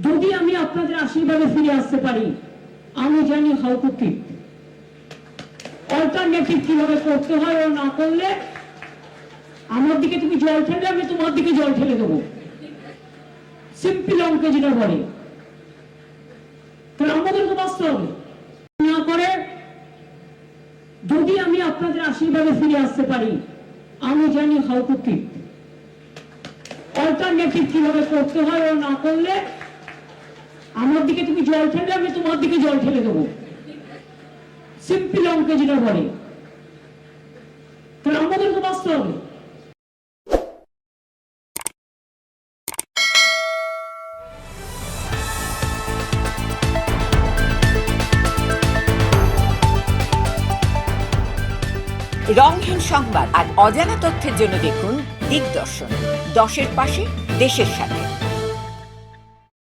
যদি আমি আপনাদের আশীর্বাদে ফিরে আসতে পারি, আমি জানি হাউ টু কিপ। অল্টারনেটিভ কিভাবে করতে হয় ও না করলে আমার দিকে তুমি জল ঠেলে আমি তোমার দিকে জল ঠেলে দেবো। সিম্পল অঙ্কে যেটা বলে, তাহলে আমাদেরকে বাঁচতে হবে। না করে যদি আমি আপনাদের আশীর্বাদে ফিরে আসতে পারি, আমি জানি হাউ টু কিপ। অল্টারনেটিভ কিভাবে করতে হয় ও না করলে আমার দিকে তুমি জল ঠেলে আমি তোমার দিকে জল ঠেলে দেবো। সিম্পল অঙ্কে যেটা বলে, তাহলে আমাদেরকে বাঁচতে হবে। রংহীন সংবাদ আর অজানা তথ্যের জন্য দেখুন দিগদর্শন, 10-এর পাশে, দেশের সাথে।